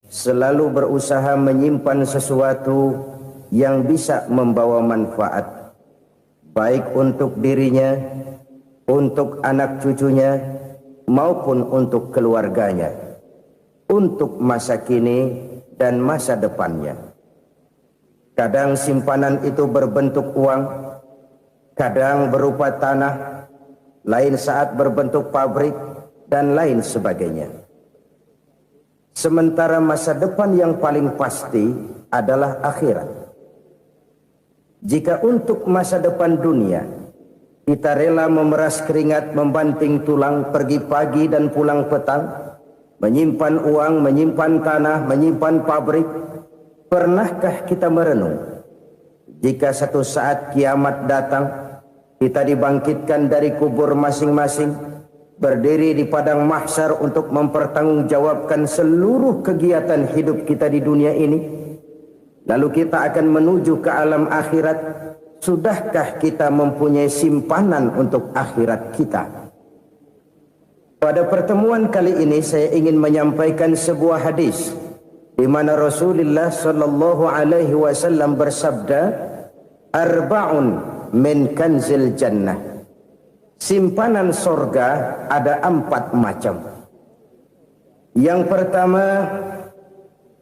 selalu berusaha menyimpan sesuatu yang bisa membawa manfaat, baik untuk dirinya, untuk anak cucunya, maupun untuk keluarganya, untuk masa kini dan masa depannya. Kadang simpanan itu berbentuk uang, kadang berupa tanah, lain saat berbentuk pabrik, dan lain sebagainya. Sementara masa depan yang paling pasti adalah akhirat. Jika untuk masa depan dunia kita rela memeras keringat, membanting tulang, pergi pagi dan pulang petang, menyimpan uang, menyimpan tanah, menyimpan pabrik, pernahkah kita merenung jika satu saat kiamat datang, kita dibangkitkan dari kubur masing-masing, berdiri di padang mahsyar untuk mempertanggungjawabkan seluruh kegiatan hidup kita di dunia ini, lalu kita akan menuju ke alam akhirat. Sudahkah kita mempunyai simpanan untuk akhirat kita? Pada pertemuan kali ini saya ingin menyampaikan sebuah hadis di mana Rasulullah sallallahu alaihi wasallam bersabda, "Arba'un min kanzil jannah." Simpanan sorga ada 4 macam. Yang pertama,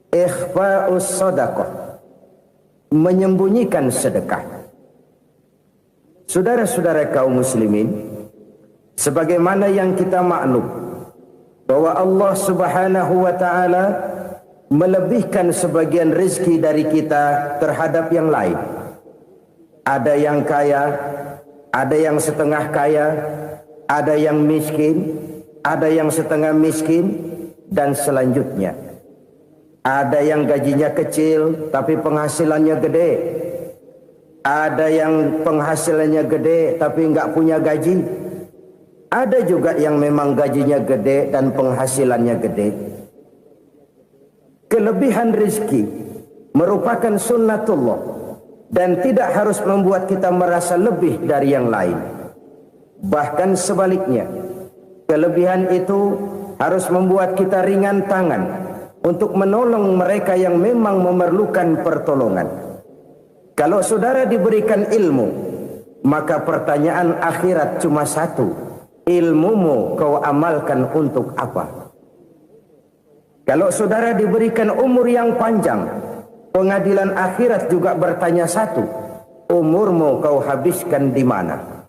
ikhfa'us sadaqah, menyembunyikan sedekah. Saudara-saudara kaum muslimin, sebagaimana yang kita maklum bahwa Allah Subhanahu wa taala melebihkan sebagian rezeki dari kita terhadap yang lain. Ada yang kaya, ada yang setengah kaya, ada yang miskin, ada yang setengah miskin, dan selanjutnya. Ada yang gajinya kecil tapi penghasilannya gede. Ada yang penghasilannya gede tapi nggak punya gaji. Ada juga yang memang gajinya gede dan penghasilannya gede. Kelebihan rezeki merupakan sunnatullah dan tidak harus membuat kita merasa lebih dari yang lain. Bahkan sebaliknya, kelebihan itu harus membuat kita ringan tangan untuk menolong mereka yang memang memerlukan pertolongan. Kalau saudara diberikan ilmu, maka pertanyaan akhirat cuma satu: ilmumu kau amalkan untuk apa? Kalau saudara diberikan umur yang panjang, pengadilan akhirat juga bertanya satu: umurmu kau habiskan di mana?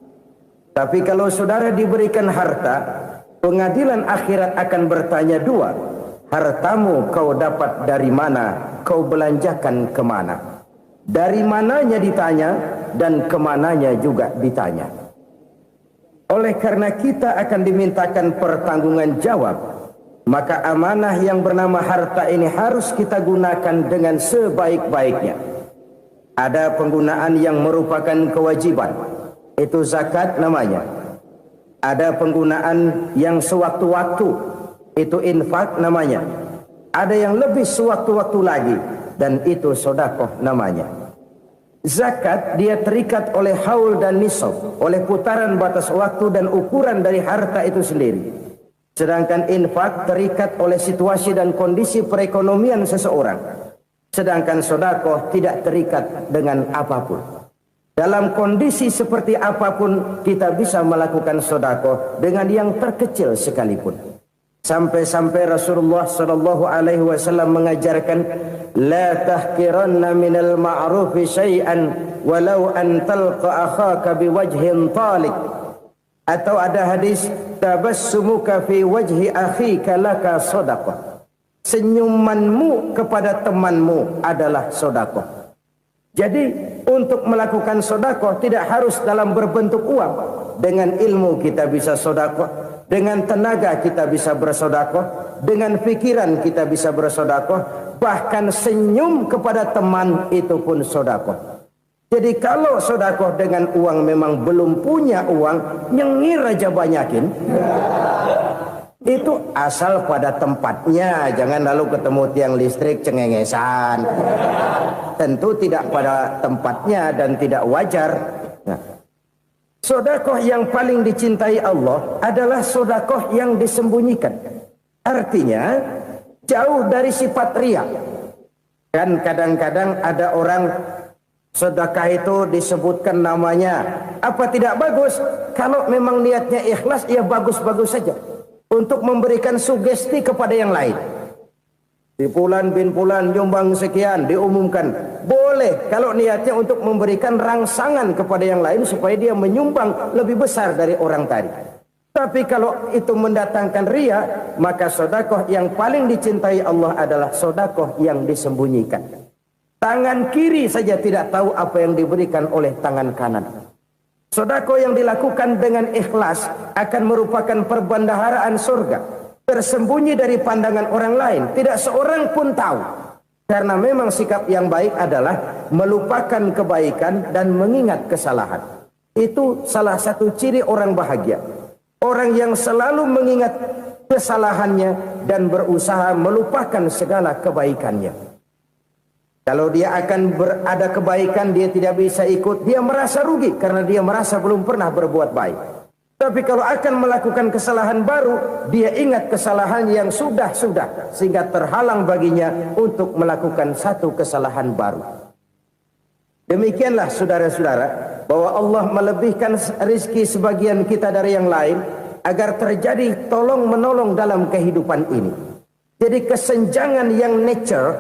Tapi kalau saudara diberikan harta, pengadilan akhirat akan bertanya 2: hartamu kau dapat dari mana? Kau belanjakan kemana? Dari mananya ditanya dan kemananya juga ditanya. Oleh karena kita akan dimintakan pertanggungan jawab, maka amanah yang bernama harta ini harus kita gunakan dengan sebaik-baiknya. Ada penggunaan yang merupakan kewajiban, itu zakat namanya. Ada penggunaan yang sewaktu-waktu, itu infak namanya. Ada yang lebih sewaktu-waktu lagi, dan itu sedekah namanya. Zakat dia terikat oleh haul dan nisab, oleh putaran batas waktu dan ukuran dari harta itu sendiri. Sedangkan infak terikat oleh situasi dan kondisi perekonomian seseorang. Sedangkan sedekah tidak terikat dengan apapun. Dalam kondisi seperti apapun kita bisa melakukan sedekah dengan yang terkecil sekalipun. Sampai-sampai Rasulullah sallallahu alaihi wasallam mengajarkan, la tahqiranna minal ma'rufi syai'an walau an talqa akhaka biwajhin talik. Atau ada hadis, tabassumuka fi wajhi akhika laka shadaqah. Senyumanmu kepada temanmu adalah sedekah. Jadi untuk melakukan sedekah tidak harus dalam berbentuk uang. Dengan ilmu kita bisa sedekah, dengan tenaga kita bisa bersedekah, dengan pikiran kita bisa bersedekah, bahkan senyum kepada teman itu pun sedekah. Jadi kalau sedekah dengan uang memang belum punya uang, nyengir aja banyakin. Itu asal pada tempatnya, jangan lalu ketemu tiang listrik cengengesan. Tentu tidak pada tempatnya dan tidak wajar. Nah, sedekah yang paling dicintai Allah adalah sedekah yang disembunyikan. Artinya, jauh dari sifat riya. Kan kadang-kadang ada orang sedekah itu disebutkan namanya, apa tidak bagus? Kalau memang niatnya ikhlas, ya bagus-bagus saja. Untuk memberikan sugesti kepada yang lain. Di Fulan bin Fulan nyumbang sekian, diumumkan. Boleh kalau niatnya untuk memberikan rangsangan kepada yang lain supaya dia menyumbang lebih besar dari orang tadi. Tapi kalau itu mendatangkan riya, maka sedekah yang paling dicintai Allah adalah sedekah yang disembunyikan. Tangan kiri saja tidak tahu apa yang diberikan oleh tangan kanan. Sedekah yang dilakukan dengan ikhlas akan merupakan perbendaharaan surga. Tersembunyi dari pandangan orang lain, tidak seorang pun tahu. Karena memang sikap yang baik adalah melupakan kebaikan dan mengingat kesalahan. Itu salah satu ciri orang bahagia. Orang yang selalu mengingat kesalahannya dan berusaha melupakan segala kebaikannya. Kalau dia akan berada kebaikan, dia tidak bisa ikut, dia merasa rugi karena dia merasa belum pernah berbuat baik. Tapi kalau akan melakukan kesalahan baru, dia ingat kesalahan yang sudah-sudah, sehingga terhalang baginya untuk melakukan satu kesalahan baru. Demikianlah saudara-saudara, bahwa Allah melebihkan rizki sebagian kita dari yang lain, agar terjadi tolong-menolong dalam kehidupan ini. Jadi kesenjangan yang nature,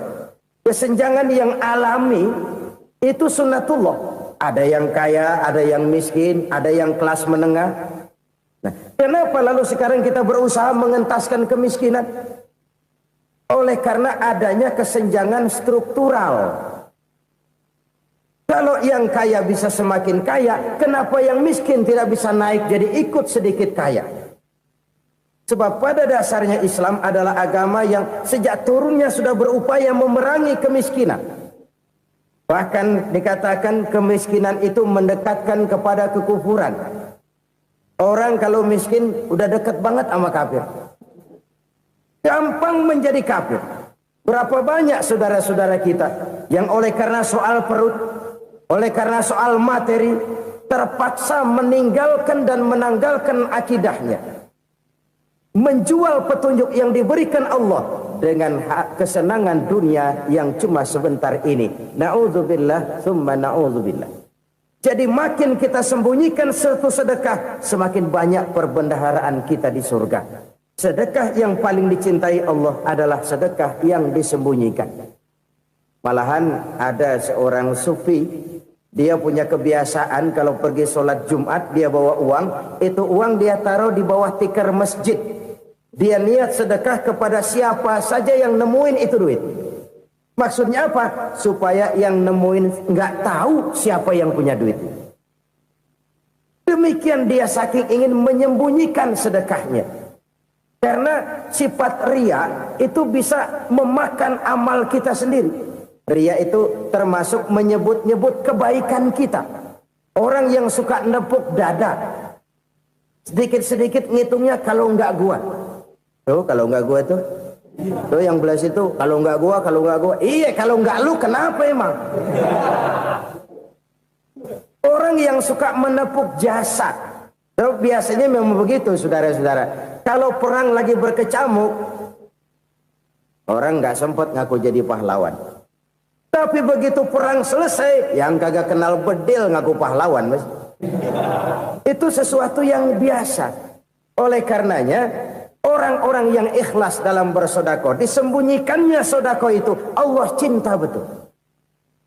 kesenjangan yang alami, itu sunnatullah. Ada yang kaya, ada yang miskin, ada yang kelas menengah. Nah, kenapa lalu sekarang kita berusaha mengentaskan kemiskinan? Oleh karena adanya kesenjangan struktural. Kalau yang kaya bisa semakin kaya, kenapa yang miskin tidak bisa naik jadi ikut sedikit kaya? Sebab pada dasarnya Islam adalah agama yang sejak turunnya sudah berupaya memerangi kemiskinan. Bahkan dikatakan kemiskinan itu mendekatkan kepada kekufuran. Orang kalau miskin udah dekat banget sama kafir. Gampang menjadi kafir. Berapa banyak saudara-saudara kita yang oleh karena soal perut, oleh karena soal materi, terpaksa meninggalkan dan menanggalkan akidahnya. Menjual petunjuk yang diberikan Allah dengan kesenangan dunia yang cuma sebentar ini. Na'udzubillah, thumma na'udzubillah. Jadi makin kita sembunyikan satu sedekah, semakin banyak perbendaharaan kita di surga. Sedekah yang paling dicintai Allah adalah sedekah yang disembunyikan. Malahan ada seorang sufi, dia punya kebiasaan kalau pergi sholat Jumat, dia bawa uang, itu uang dia taruh di bawah tikar masjid. Dia niat sedekah kepada siapa saja yang nemuin itu duit. Maksudnya apa? Supaya yang nemuin nggak tahu siapa yang punya duit. Demikian dia saking ingin menyembunyikan sedekahnya. Karena sifat riya itu bisa memakan amal kita sendiri. Riya itu termasuk menyebut-nyebut kebaikan kita. Orang yang suka nepuk dada, sedikit-sedikit ngitungnya kalau nggak gua. Tuh kalau nggak gua tuh. Tuh yang belas itu, kalau nggak gua, kalau nggak gua. Iya, kalau nggak lu kenapa emang? Orang yang suka menepuk jasad. Tuh, biasanya memang begitu saudara-saudara. Kalau perang lagi berkecamuk, orang nggak sempat ngaku jadi pahlawan. Tapi begitu perang selesai, yang kagak kenal bedil ngaku pahlawan, mas. Itu sesuatu yang biasa. Oleh karenanya, orang-orang yang ikhlas dalam bersedekah, disembunyikannya sedekah itu, Allah cinta betul.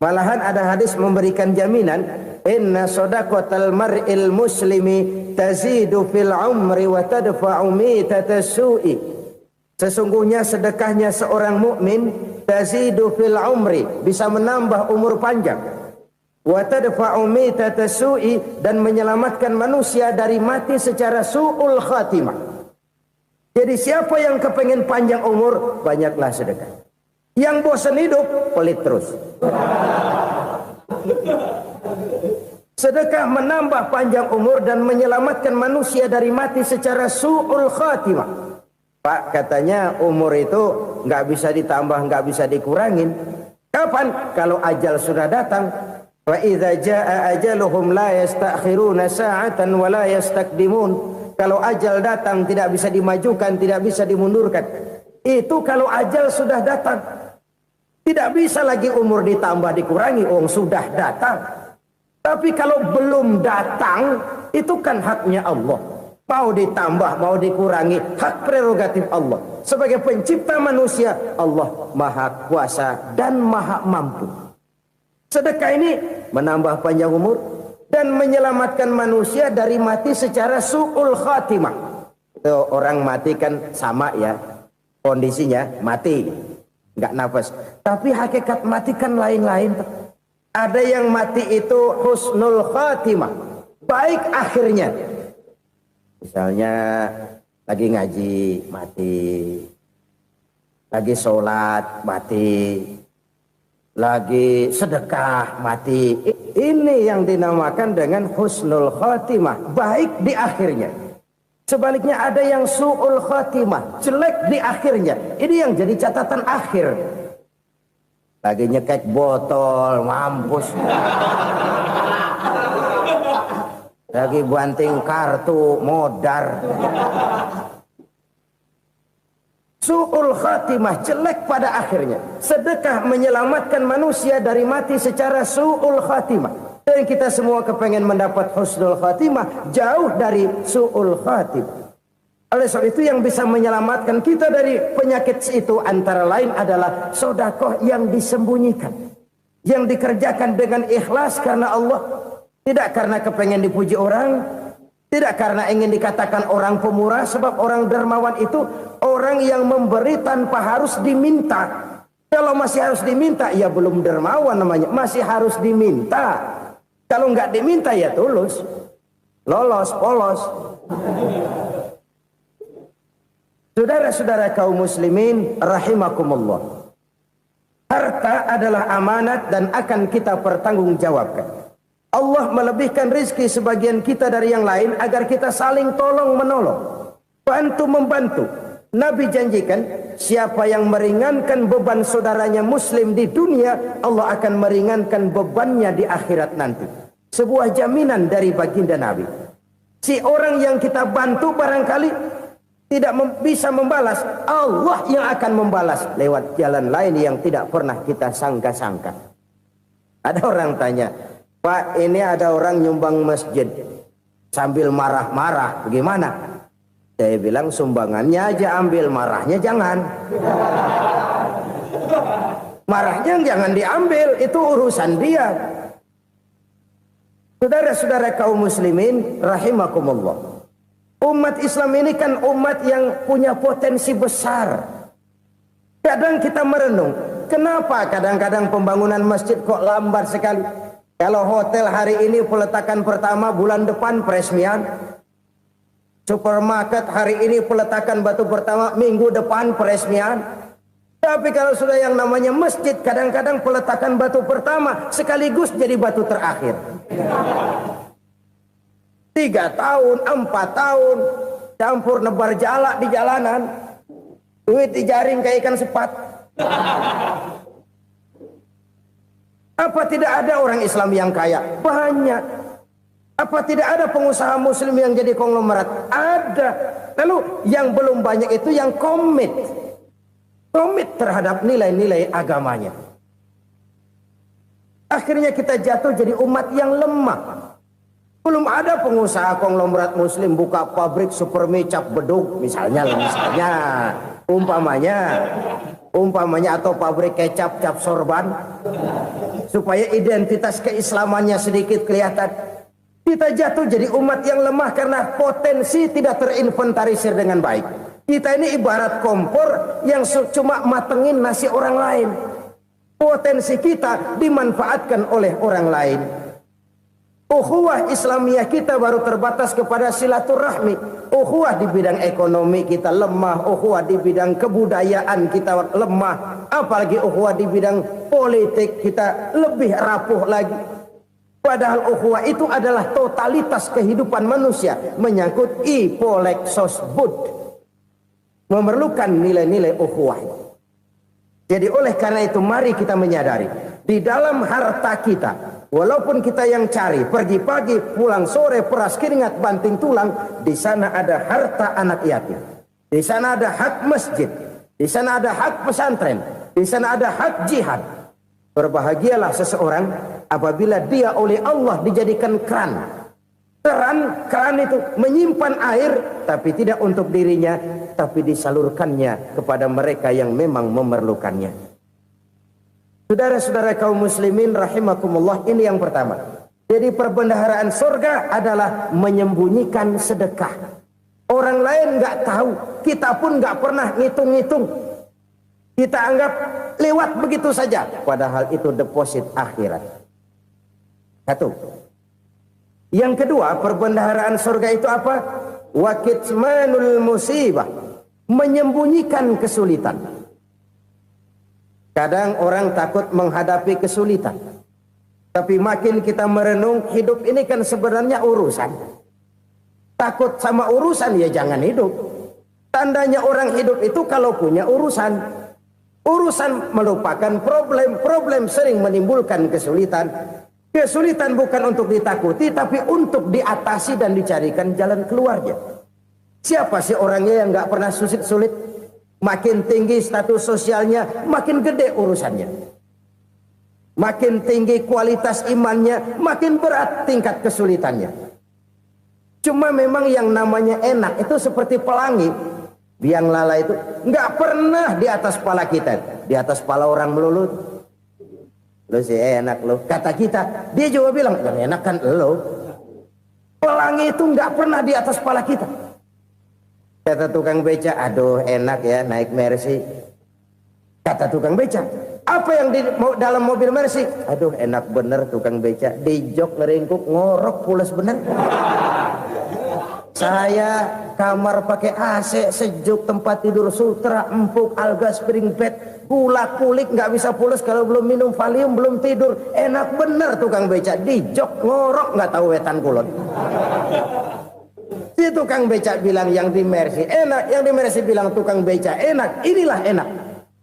Malahan ada hadis memberikan jaminan, inna sedaqatal mar'il muslimi tazidu fil umri wa tadfa'u mitatas su'i. Sesungguhnya sedekahnya seorang mukmin tazidu fil umri, bisa menambah umur panjang. Wa tadfa'u mitatas su'i, dan menyelamatkan manusia dari mati secara su'ul khatimah. Jadi siapa yang kepengen panjang umur, banyaklah sedekah. Yang bosan hidup, pelit terus. Sedekah menambah panjang umur dan menyelamatkan manusia dari mati secara su'ul khatimah. Pak, katanya umur itu nggak bisa ditambah, nggak bisa dikurangin. Kapan? Kalau ajal sudah datang. Wa idza jaa ajaluhum la yastakhiruna sa'atan wa la yastakdimun. Kalau ajal datang tidak bisa dimajukan, tidak bisa dimundurkan. Itu kalau ajal sudah datang. Tidak bisa lagi umur ditambah dikurangi, sudah datang. Tapi kalau belum datang, itu kan haknya Allah. Mau ditambah, mau dikurangi, hak prerogatif Allah. Sebagai pencipta manusia, Allah maha kuasa dan maha mampu. Sedekah ini menambah panjang umur dan menyelamatkan manusia dari mati secara su'ul khatimah. Orang mati kan sama ya, kondisinya mati, nggak nafas. Tapi hakikat mati kan lain-lain. Ada yang mati itu husnul khatimah, baik akhirnya. Misalnya lagi ngaji mati, lagi sholat mati, lagi sedekah mati. Ini yang dinamakan dengan husnul khatimah, baik di akhirnya. Sebaliknya ada yang su'ul khatimah, jelek di akhirnya. Ini yang jadi catatan akhir. Lagi nyekek botol, mampus. Lagi banting kartu, modar. Su'ul khatimah, jelek pada akhirnya. Sedekah menyelamatkan manusia dari mati secara su'ul khatimah. Dan kita semua kepengen mendapat husnul khatimah, jauh dari su'ul khatimah. Oleh sebab itu yang bisa menyelamatkan kita dari penyakit itu antara lain adalah sedekah yang disembunyikan, yang dikerjakan dengan ikhlas karena Allah. Tidak karena kepengen dipuji orang, tidak karena ingin dikatakan orang pemurah, sebab orang dermawan itu orang yang memberi tanpa harus diminta. Kalau masih harus diminta, ya belum dermawan namanya, masih harus diminta. Kalau nggak diminta ya tulus, lolos, polos. Saudara-saudara kaum muslimin rahimakumullah. Harta adalah amanat dan akan kita pertanggungjawabkan. Allah melebihkan rizki sebagian kita dari yang lain agar kita saling tolong menolong, bantu membantu. Nabi janjikan siapa yang meringankan beban saudaranya muslim di dunia, Allah akan meringankan bebannya di akhirat nanti. Sebuah jaminan dari baginda Nabi. Si orang yang kita bantu barangkali tidak bisa membalas, Allah yang akan membalas lewat jalan lain yang tidak pernah kita sangka-sangka. Ada orang tanya, Pak, ini ada orang nyumbang masjid sambil marah-marah, bagaimana? Saya bilang sumbangannya aja ambil, marahnya jangan. Marahnya jangan diambil, itu urusan dia. Saudara-saudara kaum muslimin rahimakumullah. Umat Islam ini kan umat yang punya potensi besar. Kadang kita merenung, kenapa kadang-kadang pembangunan masjid kok lambat sekali? Kalau hotel hari ini peletakan pertama, bulan depan peresmian. Supermarket hari ini peletakan batu pertama, minggu depan peresmian. Tapi kalau sudah yang namanya masjid, kadang-kadang peletakan batu pertama sekaligus jadi batu terakhir. 3 tahun, 4 tahun, campur nebar jalak di jalanan, duit dijaring kayak ikan sepat. Apa tidak ada orang Islam yang kaya? Banyak. Apa tidak ada pengusaha muslim yang jadi konglomerat? Ada. Lalu yang belum banyak itu yang komit terhadap nilai-nilai agamanya. Akhirnya kita jatuh jadi umat yang lemah. Belum ada pengusaha konglomerat muslim buka pabrik supermi cap bedug misalnya umpamanya atau pabrik kecap cap sorban supaya identitas keislamannya sedikit kelihatan. Kita jatuh jadi umat yang lemah karena potensi tidak terinventarisir dengan baik. Kita ini ibarat kompor yang cuma matengin nasi orang lain. Potensi kita dimanfaatkan oleh orang lain. Ukhuwah Islamiyah kita baru terbatas kepada silaturahmi. Ukhuwah di bidang ekonomi kita lemah, ukhuwah di bidang kebudayaan kita lemah, apalagi ukhuwah di bidang politik kita lebih rapuh lagi. Padahal ukhuwah itu adalah totalitas kehidupan manusia, menyangkut ipolek sosbud, memerlukan nilai-nilai ukhuwah. Jadi oleh karena itu mari kita menyadari di dalam harta kita, walaupun kita yang cari, pergi pagi, pulang sore, peras keringat, banting tulang, di sana ada harta anak yatim. Di sana ada hak masjid. Di sana ada hak pesantren, di sana ada hak jihad. Berbahagialah seseorang apabila dia oleh Allah dijadikan keran. Keran itu menyimpan air, tapi tidak untuk dirinya, tapi disalurkannya kepada mereka yang memang memerlukannya. Saudara-saudara kaum muslimin rahimakumullah, ini yang pertama. Jadi perbendaharaan surga adalah menyembunyikan sedekah. Orang lain nggak tahu, kita pun nggak pernah ngitung-ngitung. Kita anggap lewat begitu saja, padahal itu deposit akhirat. Satu. Yang kedua, perbendaharaan surga itu apa? Wa kitmanul musibah, menyembunyikan kesulitan. Kadang orang takut menghadapi kesulitan. Tapi makin kita merenung, hidup ini kan sebenarnya urusan. Takut sama urusan, ya jangan hidup. Tandanya orang hidup itu kalau punya urusan. Urusan melupakan problem. Problem sering menimbulkan kesulitan. Kesulitan bukan untuk ditakuti, tapi untuk diatasi dan dicarikan jalan keluarnya. Siapa sih orangnya yang gak pernah sulit-sulit? Makin tinggi status sosialnya, makin gede urusannya. Makin tinggi kualitas imannya, makin berat tingkat kesulitannya. Cuma memang yang namanya enak itu seperti pelangi. Biang lala itu nggak pernah di atas kepala kita, di atas kepala orang melulu. Lu sih enak lu, kata kita. Dia juga bilang yang enak kan lu. Pelangi itu nggak pernah di atas kepala kita. Kata tukang beca, aduh enak ya naik Mercy. Kata tukang beca, apa yang di dalam mobil Mercy? Aduh enak bener tukang beca, di jok ngeringkuk ngorok pules bener. Saya kamar pakai AC sejuk, tempat tidur sutra empuk, alga spring bed, gula kulik nggak bisa pules kalau belum minum Valium, belum tidur. Enak bener tukang beca, di jok ngorok nggak tahu wetan kulon. Si tukang beca bilang yang di Mercy enak, yang di Mercy bilang tukang beca enak. Inilah enak.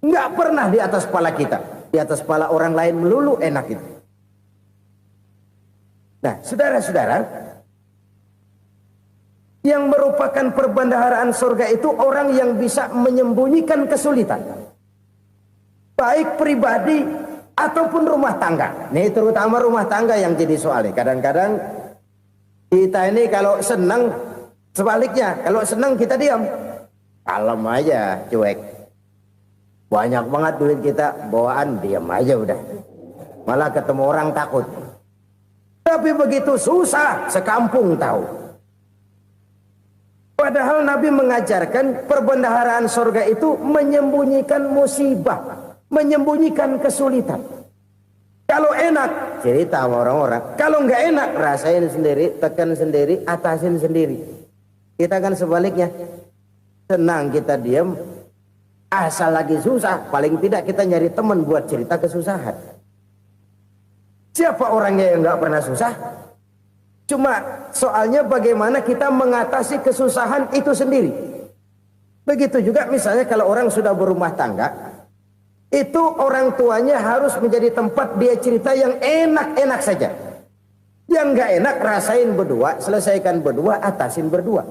Nggak pernah di atas kepala kita, di atas kepala orang lain melulu enak itu. Nah, saudara-saudara, yang merupakan perbendaharaan surga itu orang yang bisa menyembunyikan kesulitan, baik pribadi ataupun rumah tangga. Nih terutama rumah tangga yang jadi soalnya. Kadang-kadang kita ini kalau senang, sebaliknya kalau senang kita diam, kalem aja, cuek. Banyak banget duit kita, bawaan diam aja udah. Malah ketemu orang takut. Tapi begitu susah, sekampung tahu. Padahal Nabi mengajarkan perbendaharaan surga itu menyembunyikan musibah, menyembunyikan kesulitan. Kalau enak, cerita sama orang-orang. Kalau nggak enak, rasain sendiri, tekan sendiri, atasin sendiri. Kita kan sebaliknya. Senang kita diam. Asal lagi susah, paling tidak kita nyari teman buat cerita kesusahan. Siapa orangnya yang nggak pernah susah? Cuma soalnya bagaimana kita mengatasi kesusahan itu sendiri. Begitu juga misalnya kalau orang sudah berumah tangga, itu orang tuanya harus menjadi tempat dia cerita yang enak-enak saja. Yang nggak enak rasain berdua, selesaikan berdua, atasin berdua.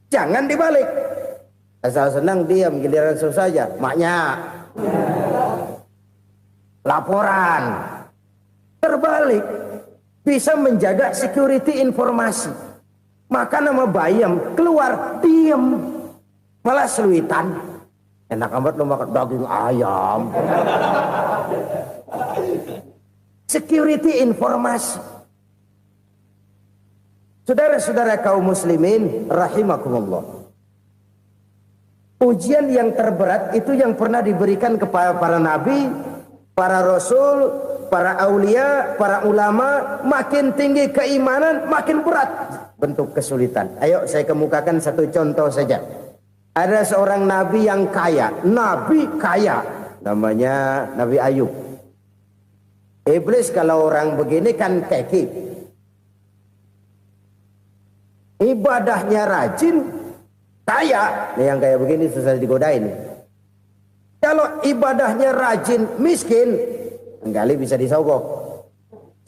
Jangan dibalik. Asal senang diam, giliran susah saja. Maknya laporan. Terbalik. Bisa menjaga security informasi. Maka nama bayam keluar diam. Malah seluitan. Enak amat lo makan daging ayam. Security informasi. Saudara-saudara kaum muslimin rahimakumullah. Ujian yang terberat itu yang pernah diberikan kepada para nabi, para rasul, para aulia, para ulama. Makin tinggi keimanan, makin berat bentuk kesulitan. Ayo saya kemukakan satu contoh saja. Ada seorang nabi yang kaya, nabi kaya, namanya Nabi Ayub. Iblis kalau orang begini kan keki, ibadahnya rajin, kaya. Nih yang kayak begini susah digodain. Kalau ibadahnya rajin, miskin, kali bisa disogok.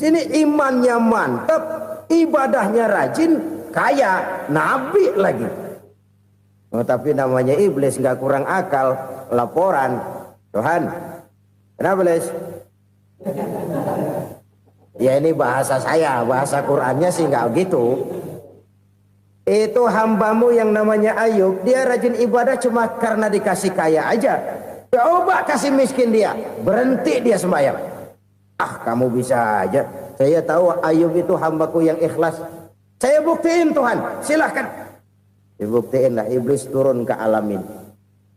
Sini imannya mantap, ibadahnya rajin, kaya, nabi lagi. Oh, tapi namanya iblis nggak kurang akal. Laporan, Tuhan, kenapa Les? Ya ini bahasa saya, bahasa Qurannya sih nggak gitu. Itu hambamu yang namanya Ayub, dia rajin ibadah cuma karena dikasih kaya aja. Coba kasih miskin dia, berhenti dia sembahyang. Ah, kamu bisa aja. Saya tahu Ayub itu hambaku yang ikhlas. Saya buktiin Tuhan, silahkan. Dibuktiinlah, iblis turun ke alam ini.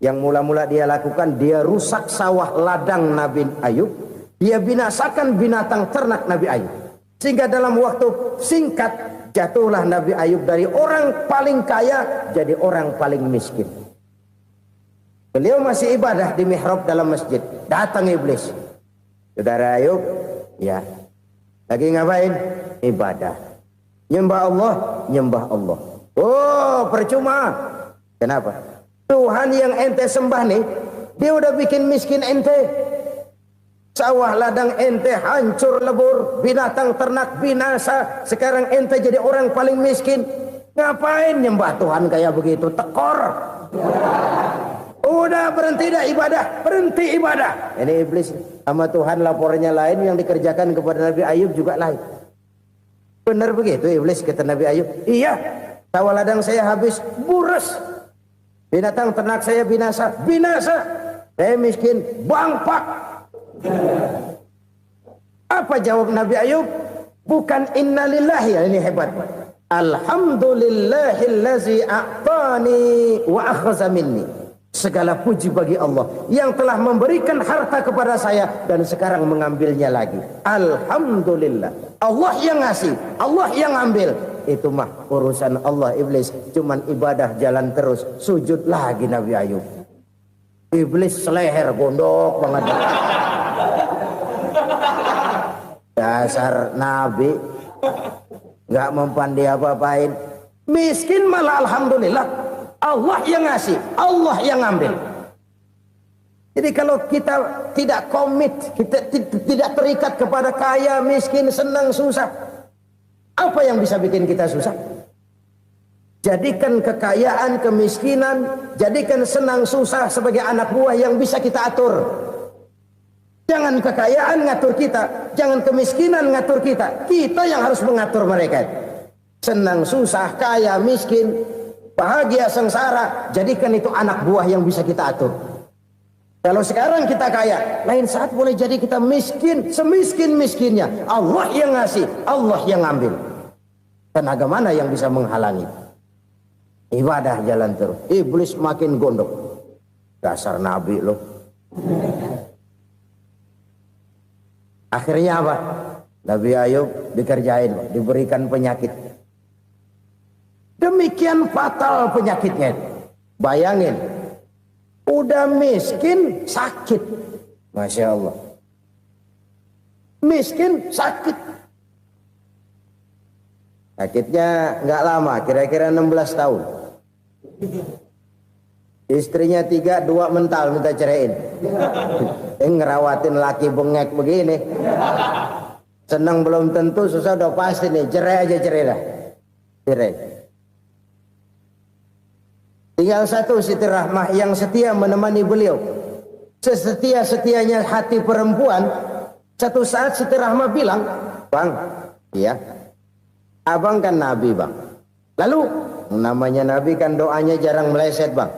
Yang mula-mula dia lakukan, dia rusak sawah ladang Nabi Ayub. Dia binasakan binatang ternak Nabi Ayub. Sehingga dalam waktu singkat, jatuhlah Nabi Ayub dari orang paling kaya jadi orang paling miskin. Beliau masih ibadah di mihrab dalam masjid. Datang iblis. Saudara Ayub, ya, lagi ngapain? Ibadah. Nyembah Allah, nyembah Allah. Oh, percuma. Kenapa? Tuhan yang ente sembah nih, dia udah bikin miskin ente. Sawah ladang ente hancur lebur, binatang ternak binasa. Sekarang ente jadi orang paling miskin. Ngapain nyembah Tuhan kayak begitu? Tekor. Udah berhenti dah ibadah, berhenti ibadah. Ini iblis sama Tuhan laporannya lain, yang dikerjakan kepada Nabi Ayub juga lain. Benar begitu iblis kata Nabi Ayub? Iya. Sawah ladang saya habis, buras. Binatang ternak saya binasa, binasa. Saya miskin, bangpak. Apa jawab Nabi Ayub? Bukan innalillahi, ya ini hebat. Alhamdulillahillazi a'tani wa akhza minni. Segala puji bagi Allah yang telah memberikan harta kepada saya dan sekarang mengambilnya lagi. Alhamdulillah. Allah yang ngasih, Allah yang ambil. Itu mah urusan Allah. Iblis cuman ibadah jalan terus, sujud lagi Nabi Ayub. Iblis seleher gondok banget. Dasar Nabi nggak mempan dia apa-apain. Miskin malah alhamdulillah. Allah yang ngasih, Allah yang ngambil. Jadi kalau kita tidak komit, kita tidak terikat kepada kaya, miskin, senang, susah, apa yang bisa bikin kita susah? Jadikan kekayaan, kemiskinan, jadikan senang, susah sebagai anak buah yang bisa kita atur. Jangan kekayaan ngatur kita, jangan kemiskinan ngatur kita. Kita yang harus mengatur mereka. Senang, susah, kaya, miskin, bahagia, sengsara, jadikan itu anak buah yang bisa kita atur. Kalau sekarang kita kaya, lain saat boleh jadi kita miskin, semiskin-miskinnya. Allah yang ngasih, Allah yang ngambil. Tenaga mana yang bisa menghalangi? Ibadah jalan terus. Iblis makin gondok. Dasar Nabi loh. Akhirnya apa? Nabi Ayub dikerjain, diberikan penyakit. Demikian fatal penyakitnya. Bayangin, udah miskin sakit. Masya Allah. Miskin sakit. Sakitnya nggak lama, kira-kira 16 tahun. Istrinya 3, 2 mental minta ceraiin. Ngerawatin laki bengek begini. Senang belum tentu, susah udah pasti nih. Cerai aja, cerai dah. Cerai. Tinggal satu Siti Rahmah yang setia menemani beliau. Sesetia-setianya hati perempuan. Satu saat Siti Rahmah bilang, "Bang, iya, abang kan Nabi bang. Lalu namanya Nabi kan doanya jarang meleset bang.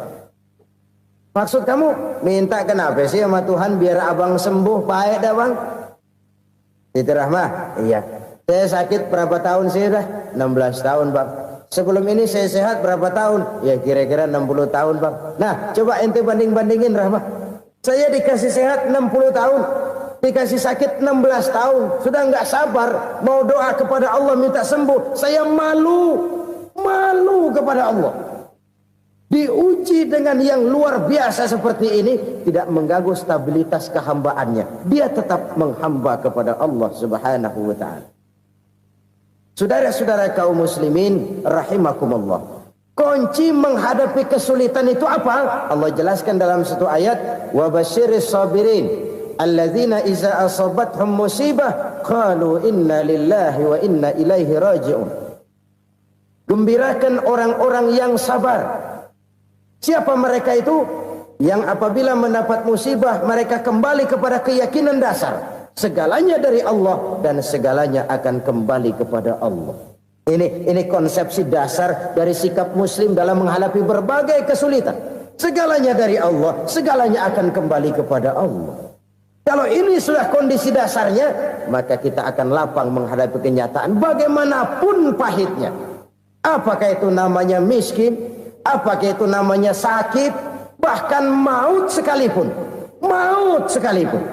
Maksud kamu minta kenapa sih sama Tuhan biar abang sembuh baik dah bang?" Siti Rahmah, iya. Saya sakit berapa tahun sih dah? 16 tahun bang. Sebelum ini saya sehat berapa tahun? Ya kira-kira 60 tahun bang. Nah coba ente banding-bandingin Rahmah. Saya dikasih sehat 60 tahun. Dikasih sakit 16 tahun. Sudah nggak sabar. Mau doa kepada Allah minta sembuh. Saya malu. Malu kepada Allah. Diuji dengan yang luar biasa seperti ini. Tidak mengganggu stabilitas kehambaannya. Dia tetap menghamba kepada Allah subhanahu wa ta'ala. Saudara-saudara kaum muslimin rahimakumullah. Kunci menghadapi kesulitan itu apa? Allah jelaskan dalam satu ayat, wa basyiris sabirin alladzina iza asabathum musibah qalu inna lillahi wa inna ilaihi raji'un. Gembirakan orang-orang yang sabar Siapa mereka itu? Yang apabila mendapat musibah mereka kembali kepada keyakinan dasar, segalanya dari Allah dan segalanya akan kembali kepada Allah. Ini konsepsi dasar dari sikap muslim dalam menghadapi berbagai kesulitan. Segalanya dari Allah, segalanya akan kembali kepada Allah. Kalau ini sudah kondisi dasarnya, maka kita akan lapang menghadapi kenyataan bagaimanapun pahitnya. Apakah itu namanya miskin, apakah itu namanya sakit, bahkan maut sekalipun. Maut sekalipun.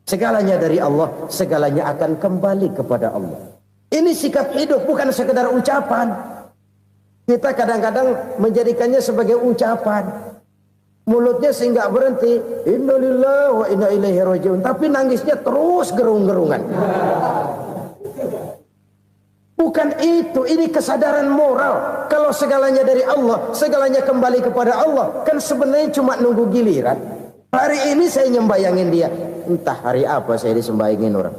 Segalanya dari Allah, segalanya akan kembali kepada Allah. Ini sikap hidup, bukan sekedar ucapan. Kita kadang-kadang menjadikannya sebagai ucapan. Mulutnya sehingga berhenti, innalillahi wa inna ilaihi rajiun, tapi nangisnya terus gerung-gerungan. Bukan itu, ini kesadaran moral. Kalau segalanya dari Allah, segalanya kembali kepada Allah, kan sebenarnya cuma nunggu giliran. Hari ini saya nyembayangin dia, entah hari apa saya disembayangin orang.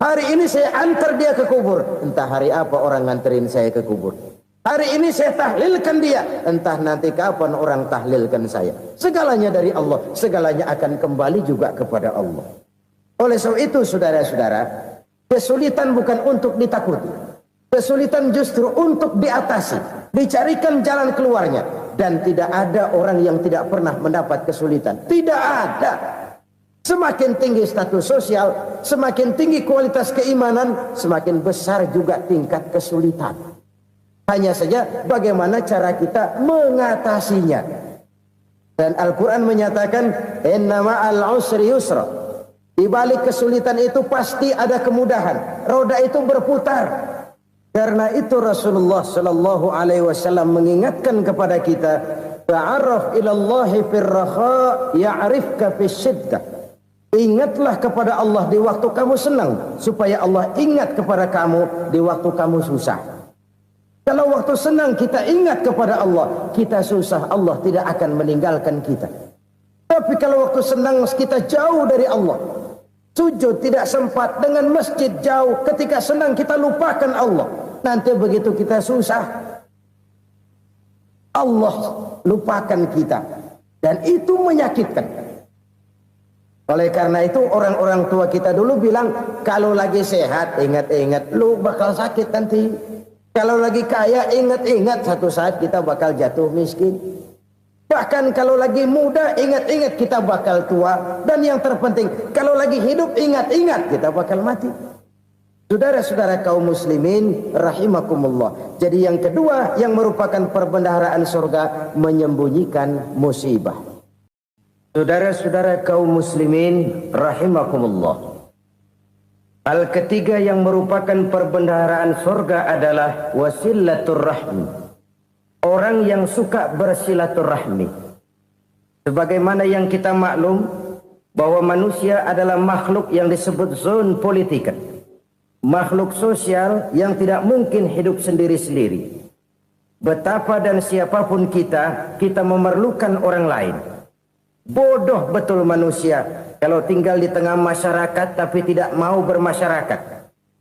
Hari ini saya antar dia ke kubur, entah hari apa orang nganterin saya ke kubur. Hari ini saya tahlilkan dia, entah nanti kapan orang tahlilkan saya. Segalanya dari Allah, segalanya akan kembali juga kepada Allah. Oleh sebab itu saudara-saudara, kesulitan bukan untuk ditakuti. Kesulitan justru untuk diatasi, dicarikan jalan keluarnya. Dan tidak ada orang yang tidak pernah mendapat kesulitan. Tidak ada. Semakin tinggi status sosial, semakin tinggi kualitas keimanan, semakin besar juga tingkat kesulitan. Hanya saja bagaimana cara kita mengatasinya. Dan Al-Quran menyatakan, inna ma'al usri yusra. Di balik kesulitan itu pasti ada kemudahan. Roda itu berputar. Karena itu Rasulullah Sallallahu Alaihi Wasallam mengingatkan kepada kita, ta'arraf ilallahi firraha ya'rifka fisyiddah. Ingatlah kepada Allah di waktu kamu senang, supaya Allah ingat kepada kamu di waktu kamu susah. Kalau waktu senang kita ingat kepada Allah, kita susah, Allah tidak akan meninggalkan kita. Tapi kalau waktu senang kita jauh dari Allah, sujud tidak sempat, dengan masjid jauh, ketika senang kita lupakan Allah. Nanti begitu kita susah, Allah lupakan kita. Dan itu menyakitkan. Oleh karena itu orang-orang tua kita dulu bilang, kalau lagi sehat ingat-ingat lu bakal sakit nanti. Kalau lagi kaya ingat-ingat satu saat kita bakal jatuh miskin. Bahkan kalau lagi muda ingat-ingat kita bakal tua. Dan yang terpenting kalau lagi hidup ingat-ingat kita bakal mati. Saudara-saudara kaum muslimin rahimakumullah. Jadi yang kedua yang merupakan perbendaharaan surga, menyembunyikan musibah. Saudara-saudara kaum muslimin rahimakumullah. Hal ketiga yang merupakan perbendaharaan surga adalah wasilatur rahmi. Orang yang suka bersilaturahmi. Sebagaimana yang kita maklum bahwa manusia adalah makhluk yang disebut zon politika. Makhluk sosial yang tidak mungkin hidup sendiri-sendiri. Betapa dan siapapun kita memerlukan orang lain. Bodoh betul manusia kalau tinggal di tengah masyarakat tapi tidak mau bermasyarakat.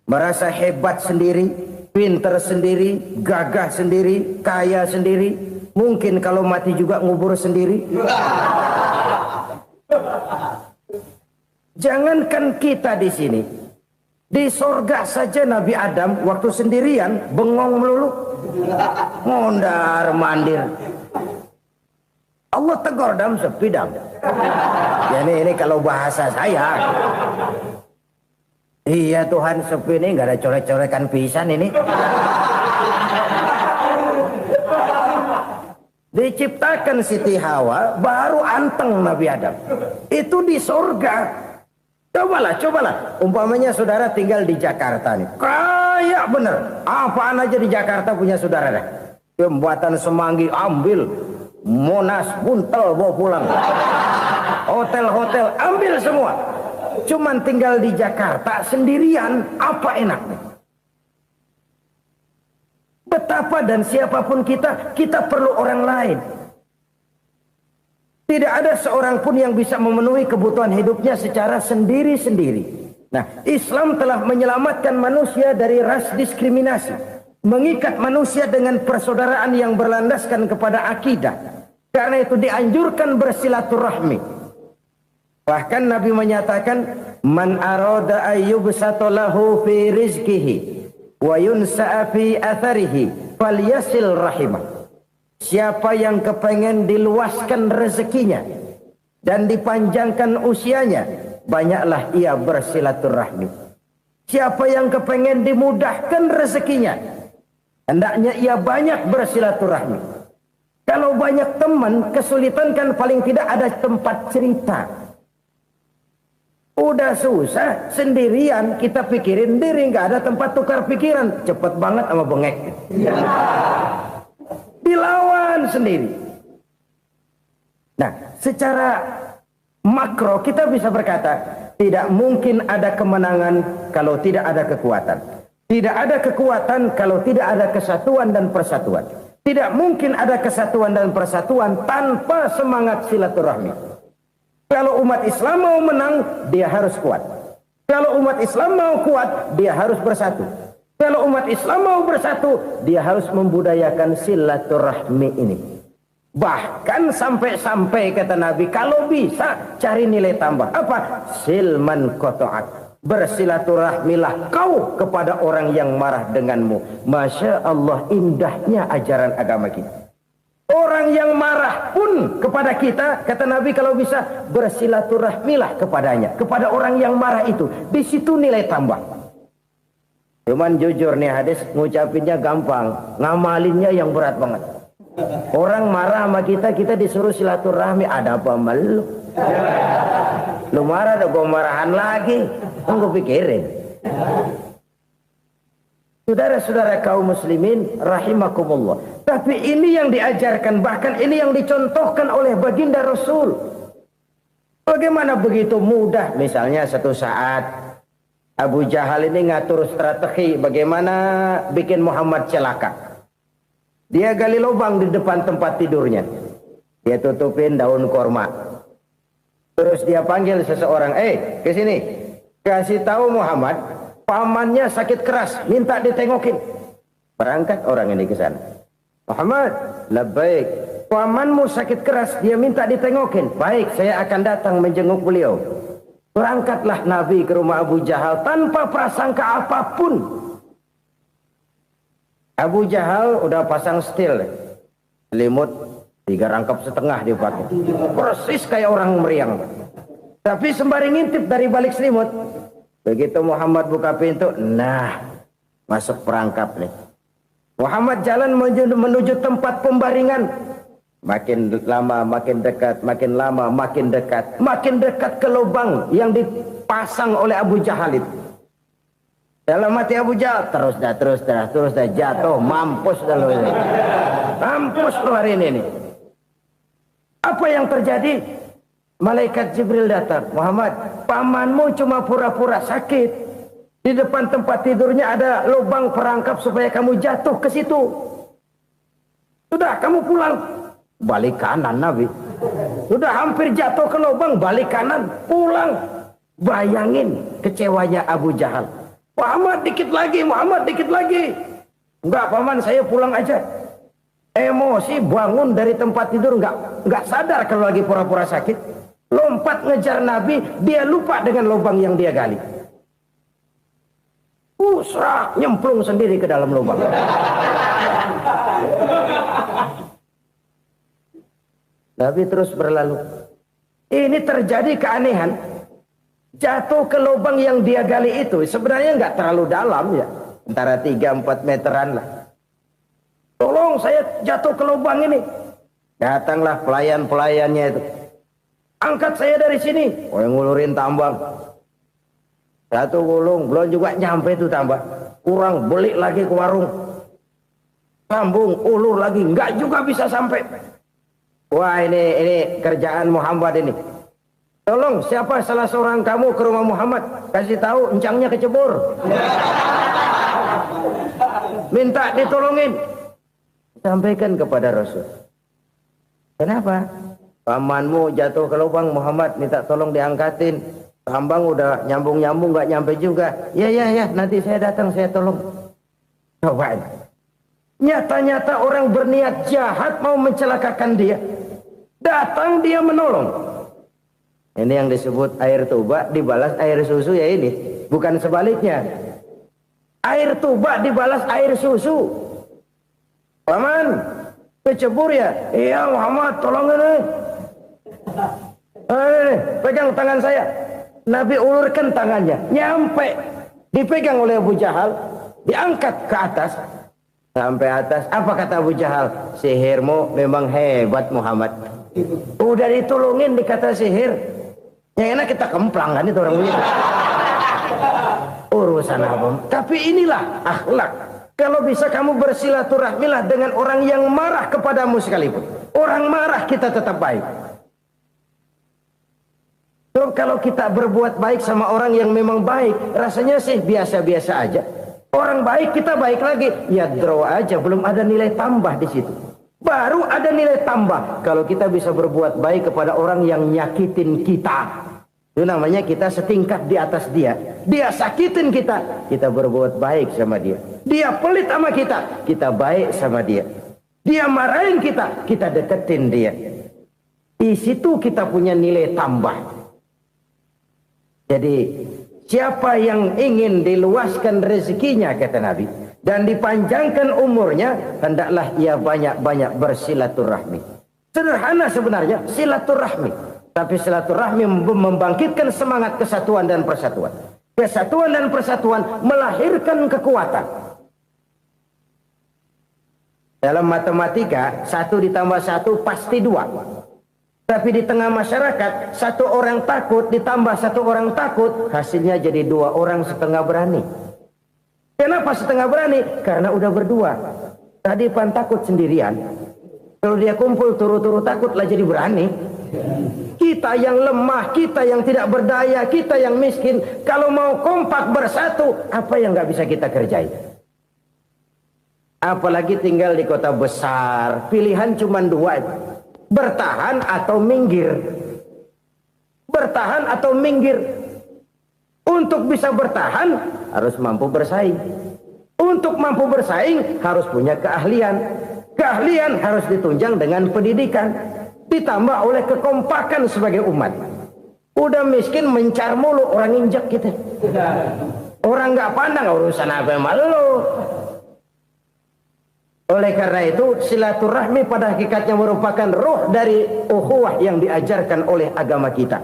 Merasa hebat sendiri, pinter sendiri, gagah sendiri, kaya sendiri. Mungkin kalau mati juga ngubur sendiri. Jangankan kita di sini, di sorga saja Nabi Adam waktu sendirian bengong melulu, mondar mandir. Allah tegur dam sepi dam. Ya ini kalau bahasa saya. Iya Tuhan sepi ini nggak ada coret-corekan pisan ini. Diciptakan Siti Hawa baru anteng Nabi Adam. Itu di surga. Cobalah. Umpamanya saudara tinggal di Jakarta nih. Kayak bener. Apaan aja di Jakarta punya saudara dah. Jembatan Semanggi ambil. Monas, Buntel bawa pulang. Hotel-hotel ambil semua. Cuman tinggal di Jakarta sendirian, apa enaknya? Betapa dan siapapun kita perlu orang lain. Tidak ada seorang pun yang bisa memenuhi kebutuhan hidupnya secara sendiri-sendiri. Nah, Islam telah menyelamatkan manusia dari ras diskriminasi. Mengikat manusia dengan persaudaraan yang berlandaskan kepada akidah. Karena itu dianjurkan bersilaturahmi. Bahkan Nabi menyatakan, man arada ayyubsata lahu fi rizqihi wa yunsa'a fi atharihi falyasil rahimah. Siapa yang kepengen diluaskan rezekinya dan dipanjangkan usianya, banyaklah ia bersilaturahmi. Siapa yang kepengen dimudahkan rezekinya, hendaknya ia banyak bersilaturahmi. Kalau banyak teman, kesulitan kan paling tidak ada tempat cerita. Udah susah, sendirian kita pikirin diri, nggak ada tempat tukar pikiran. Cepet banget sama bengek. Dilawan sendiri. Nah, secara makro kita bisa berkata, tidak mungkin ada kemenangan kalau tidak ada kekuatan. Tidak ada kekuatan kalau tidak ada kesatuan dan persatuan. Tidak mungkin ada kesatuan dan persatuan tanpa semangat silaturahmi. Kalau umat Islam mau menang, dia harus kuat. Kalau umat Islam mau kuat, dia harus bersatu. Kalau umat Islam mau bersatu, dia harus membudayakan silaturahmi ini. Bahkan sampai-sampai kata Nabi, kalau bisa cari nilai tambah. Apa? Silman qata'ak. Bersilaturahmilah kau kepada orang yang marah denganmu. Masya Allah, indahnya ajaran agama kita. Orang yang marah pun kepada kita, kata Nabi, kalau bisa bersilaturahmilah kepadanya, kepada orang yang marah itu. Di situ nilai tambah. Cuman jujur nih hadis, ngucapinnya gampang, ngamalinnya yang berat banget. Orang marah sama kita, kita disuruh silaturahmi. Ada apa malu? Lu marah, ada gua marahan lagi. Tunggu pikirin. Saudara-saudara kaum muslimin rahimakumullah. Tapi ini yang diajarkan, bahkan ini yang dicontohkan oleh baginda Rasul. Bagaimana begitu mudah, misalnya satu saat Abu Jahal ini ngatur strategi bagaimana bikin Muhammad celaka. Dia gali lubang di depan tempat tidurnya. Dia tutupin daun korma. Terus dia panggil seseorang, ke sini. Kasih tahu Muhammad, pamannya sakit keras, minta ditengokin. Berangkat orang ini ke sana. Muhammad, labbaik. Pamanmu sakit keras, dia minta ditengokin. Baik, saya akan datang menjenguk beliau. Berangkatlah Nabi ke rumah Abu Jahal tanpa prasangka apapun. Abu Jahal udah pasang setil, selimut 3 rangkap setengah dipakai, persis kayak orang meriang. Tapi sembari ngintip dari balik selimut, begitu Muhammad buka pintu, nah masuk perangkap nih. Muhammad jalan menuju tempat pembaringan. Makin lama makin dekat, makin lama makin dekat, makin dekat ke lubang yang dipasang oleh Abu Jahal itu. Dalam hati Abu Jahal, terus dah jatuh, mampus dah lo ini. Mampus lo hari ini nih. Apa yang terjadi? Malaikat Jibril datang. Muhammad, pamanmu cuma pura-pura sakit. Di depan tempat tidurnya ada lubang perangkap supaya kamu jatuh ke situ. Sudah, kamu pulang. Balik kanan Nabi. Sudah hampir jatuh ke lubang, balik kanan, pulang. Bayangin kecewanya Abu Jahal. Muhammad dikit lagi, Muhammad dikit lagi. Enggak paman, saya pulang aja. Emosi bangun dari tempat tidur, enggak sadar kalau lagi pura-pura sakit. Lompat ngejar Nabi, dia lupa dengan lubang yang dia gali. Usrak, nyemplung sendiri ke dalam lubang. Nabi terus berlalu. Ini terjadi keanehan. Jatuh ke lubang yang dia gali itu sebenarnya nggak terlalu dalam ya, antara 3-4 meteran lah. Tolong saya jatuh ke lubang ini. Datanglah pelayan-pelayannya itu. Angkat saya dari sini. Oh, yang ngulurin tambang. Satu gulung, belum juga nyampe itu tambang. Kurang, beli lagi ke warung. Sambung, ulur lagi, nggak juga bisa sampai. Wah, ini kerjaan Muhammad ini. Tolong, siapa salah seorang kamu ke rumah Muhammad, kasih tahu encangnya kecebur. Minta ditolongin. Sampaikan kepada Rasul. Kenapa? Pamanmu jatuh ke lubang, Muhammad minta tolong diangkatin. Tambang udah nyambung-nyambung nggak nyampe juga. Ya, nanti saya datang, saya tolong. Coba. Nyata-nyata orang berniat jahat mau mencelakakan dia. Datang dia menolong. Ini yang disebut air tuba dibalas air susu ya ini. Bukan sebaliknya. Air tuba dibalas air susu. Paman, kecebur ya? Iya Muhammad, tolong ini. Pegang tangan saya. Nabi ulurkan tangannya. Nyampe. Dipegang oleh Abu Jahal. Diangkat ke atas. Sampai atas. Apa kata Abu Jahal? Sihirmu memang hebat Muhammad. Udah ditolongin dikata sihir. Yang enak kita kemplang kan itu orang begitu. Urusan apa? Tapi inilah akhlak. Kalau bisa kamu bersilaturahmilah dengan orang yang marah kepadamu sekalipun. Orang marah kita tetap baik. Kalau kita berbuat baik sama orang yang memang baik, rasanya sih biasa-biasa aja. Orang baik kita baik lagi, ya draw aja, belum ada nilai tambah di situ. Baru ada nilai tambah kalau kita bisa berbuat baik kepada orang yang nyakitin kita. Itu namanya kita setingkat di atas dia. Dia sakitin kita, kita berbuat baik sama dia. Dia pelit sama kita, kita baik sama dia. Dia marahin kita, kita deketin dia. Di situ kita punya nilai tambah. Jadi siapa yang ingin diluaskan rezekinya kata Nabi dan dipanjangkan umurnya, hendaklah ia banyak-banyak bersilaturahmi. Sederhana sebenarnya silaturahmi, tapi silaturahmi membangkitkan semangat kesatuan dan persatuan. Kesatuan dan persatuan melahirkan kekuatan. Dalam matematika 1 ditambah 1 pasti 2. Tapi di tengah masyarakat 1 orang takut ditambah 1 orang takut, hasilnya jadi 2 orang setengah berani. Kenapa setengah berani? Karena udah berdua. Tadi pan takut sendirian. Kalau dia kumpul turu-turu takutlah jadi berani. Kita yang lemah, kita yang tidak berdaya, kita yang miskin, kalau mau kompak bersatu, apa yang nggak bisa kita kerjain? Apalagi tinggal di kota besar, pilihan cuma 2. Bertahan atau minggir. Bertahan atau minggir. Untuk bisa bertahan harus mampu bersaing. Untuk mampu bersaing harus punya keahlian. Keahlian harus ditunjang dengan pendidikan, ditambah oleh kekompakan sebagai umat. Udah miskin mencar mulu, orang injak kita. Orang nggak pandang urusan apa yang malu. Oleh karena itu silaturahmi pada hakikatnya merupakan roh dari ukhuwah yang diajarkan oleh agama kita.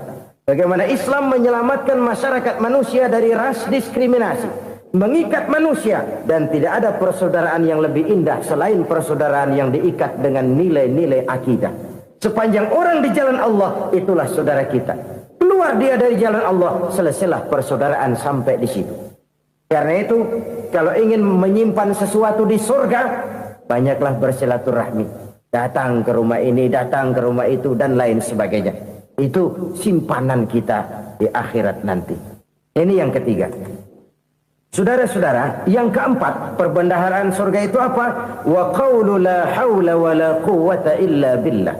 Bagaimana Islam menyelamatkan masyarakat manusia dari ras diskriminasi, mengikat manusia, dan tidak ada persaudaraan yang lebih indah selain persaudaraan yang diikat dengan nilai-nilai akidah. Sepanjang orang di jalan Allah, itulah saudara kita. Keluar dia dari jalan Allah, selesailah persaudaraan sampai di situ. Karena itu, kalau ingin menyimpan sesuatu di surga, banyaklah bersilaturahmi. Datang ke rumah ini, datang ke rumah itu, dan lain sebagainya. Itu simpanan kita di akhirat nanti. Ini yang ketiga. Saudara-saudara, yang keempat, perbendaharaan surga itu apa? Wa qawlu la hawla wa la quwwata illa billah.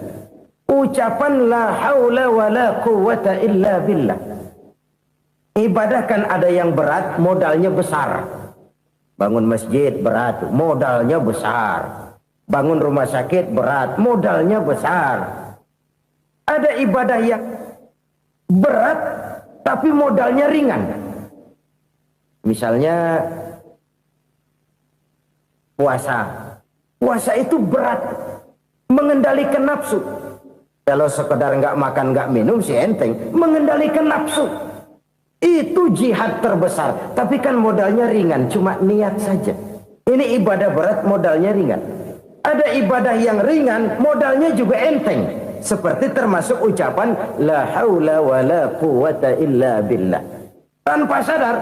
Ucapan la hawla wa la quwwata illa billah. Ibadah kan ada yang berat, modalnya besar. Bangun masjid berat, modalnya besar. Bangun rumah sakit berat, modalnya besar. Ada ibadah yang berat, tapi modalnya ringan. Misalnya puasa. Puasa itu berat, mengendalikan nafsu. Kalau sekedar nggak makan nggak minum sih enteng, mengendalikan nafsu. Itu jihad terbesar, tapi kan modalnya ringan, cuma niat saja. Ini ibadah berat, modalnya ringan. Ada ibadah yang ringan, modalnya juga enteng. Seperti termasuk ucapan la haula wa la quwwata illa billah. Tanpa sadar,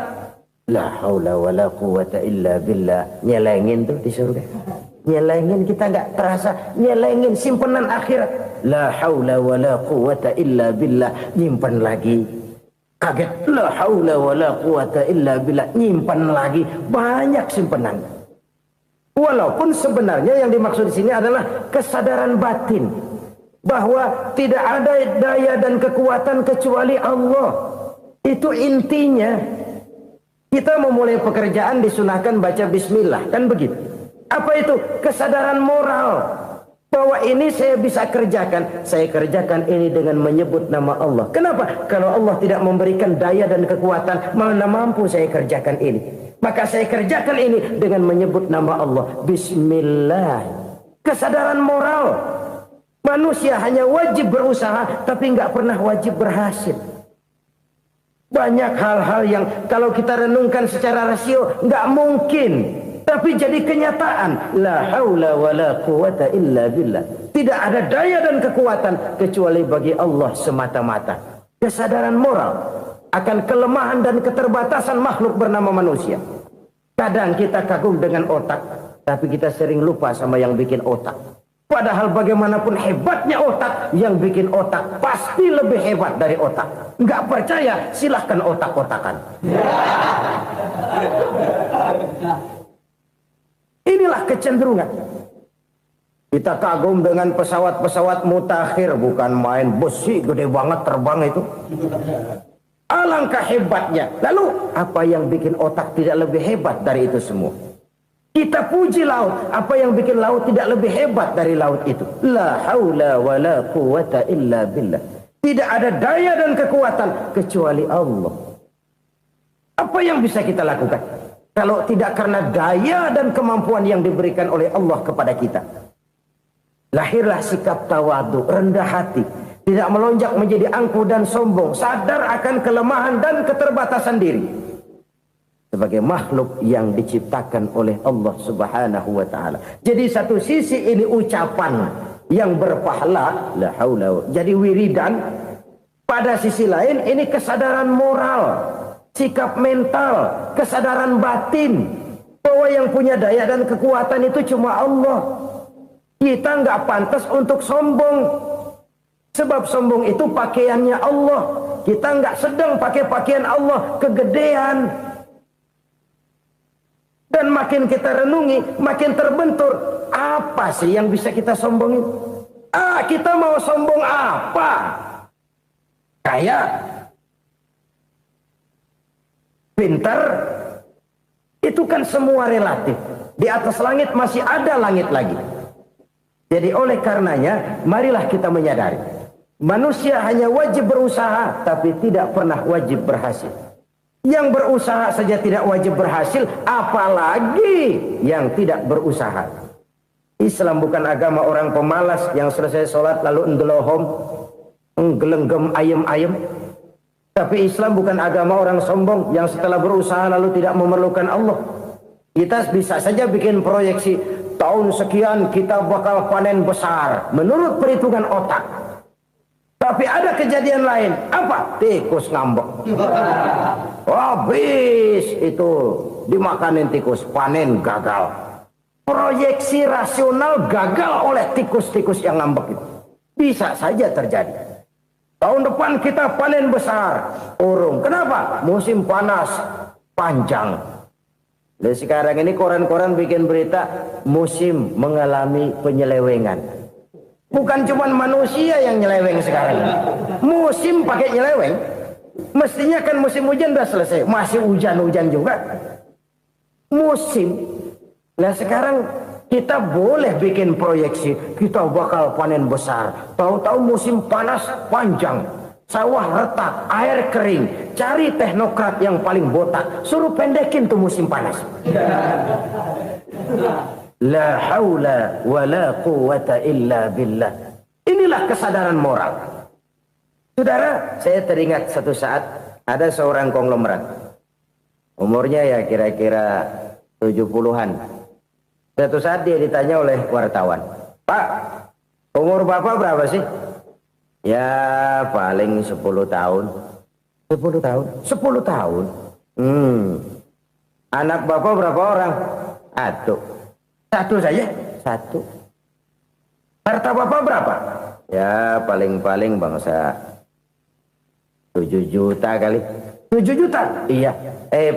la haula wa la quwwata illa billah. Nyelengin tuh di surga. Nyelengin, kita nggak terasa, nyelengin simpenan akhirat. La haula wa la quwwata illa billah. Nyimpan lagi. Kaget, la haula wa la quwwata illa billah, nyimpan lagi, banyak simpanan. Walaupun sebenarnya yang dimaksud di sini adalah kesadaran batin bahwa tidak ada daya dan kekuatan kecuali Allah. Itu intinya. Kita memulai pekerjaan disunahkan baca bismillah, kan begitu. Apa itu? Kesadaran moral Bahwa ini saya bisa kerjakan. Saya kerjakan ini dengan menyebut nama Allah. Kenapa? Kalau Allah tidak memberikan daya dan kekuatan, mana mampu saya kerjakan ini. Maka saya kerjakan ini dengan menyebut nama Allah. Bismillah. Kesadaran moral. Manusia hanya wajib berusaha, tapi nggak pernah wajib berhasil. Banyak hal-hal yang kalau kita renungkan secara rasio nggak mungkin. Tapi jadi kenyataan. La haula wa la quwata illa billah. Tidak ada daya dan kekuatan kecuali bagi Allah semata-mata. Kesadaran moral akan kelemahan dan keterbatasan makhluk bernama manusia. Kadang kita kagum dengan otak, tapi kita sering lupa sama yang bikin otak. Padahal bagaimanapun hebatnya otak, yang bikin otak pasti lebih hebat dari otak. Nggak percaya? Silahkan otak-otakan. Inilah kecenderungan. Kita kagum dengan pesawat-pesawat mutakhir, bukan main besi gede banget terbang itu. Alangkah hebatnya. Lalu apa yang bikin otak tidak lebih hebat dari itu semua? Kita puji laut. Apa yang bikin laut tidak lebih hebat dari laut itu? La haula wa la quwata illa billah. Tidak ada daya dan kekuatan kecuali Allah. Apa yang bisa kita lakukan kalau tidak karena daya dan kemampuan yang diberikan oleh Allah kepada kita? Lahirlah sikap tawadu, rendah hati, tidak melonjak menjadi angkuh dan sombong, sadar akan kelemahan dan keterbatasan diri sebagai makhluk yang diciptakan oleh Allah Subhanahu wa taala. Jadi satu sisi ini ucapan yang berpahala, la haula, jadi wiridan. Pada sisi lain ini kesadaran moral, sikap mental, kesadaran batin bahwa yang punya daya dan kekuatan itu cuma Allah. Kita nggak pantas untuk sombong, sebab sombong itu pakaiannya Allah. Kita nggak sedang pakai pakaian Allah, kegedean. Dan makin kita renungi, makin terbentur. Apa sih yang bisa kita sombongin? Kita mau sombong apa? Kaya, pintar, itu kan semua relatif. Di atas langit masih ada langit lagi. Jadi oleh karenanya, marilah kita menyadari. Manusia hanya wajib berusaha, tapi tidak pernah wajib berhasil. Yang berusaha saja tidak wajib berhasil, apalagi yang tidak berusaha. Islam bukan agama orang pemalas yang selesai sholat lalu endelohom, nggelenggem ayem-ayem. Tapi Islam bukan agama orang sombong yang setelah berusaha lalu tidak memerlukan Allah. Kita bisa saja bikin proyeksi, tahun sekian kita bakal panen besar menurut perhitungan otak. Tapi ada kejadian lain. Apa? Tikus ngambek. Habis itu dimakanin tikus, panen gagal. Proyeksi rasional gagal oleh tikus-tikus yang ngambek itu. Bisa saja terjadi. Tahun depan kita panen besar. Urung. Kenapa? Musim panas panjang. Dan sekarang ini koran-koran bikin berita musim mengalami penyelewengan. Bukan cuma manusia yang nyeleweng sekarang. Musim pakai nyeleweng. Mestinya kan musim hujan udah selesai. Masih hujan-hujan juga. Musim. Nah sekarang kita boleh bikin proyeksi. Kita bakal panen besar. Tahu-tahu musim panas panjang. Sawah retak, air kering. Cari teknokrat yang paling botak. Suruh pendekin tuh musim panas. La haula wa la quwata illa billah. Inilah kesadaran moral. Saudara, saya teringat satu saat ada seorang konglomerat. Umurnya ya kira-kira 70-an. Satu saat dia ditanya oleh wartawan, "Pak, umur Bapak berapa sih?" "Ya paling 10 tahun." 10 tahun? 10 tahun? Anak Bapak berapa orang? Satu saja? Satu. Harta Bapak berapa? Ya paling-paling bangsa 7 juta kali. 7 juta? Iya.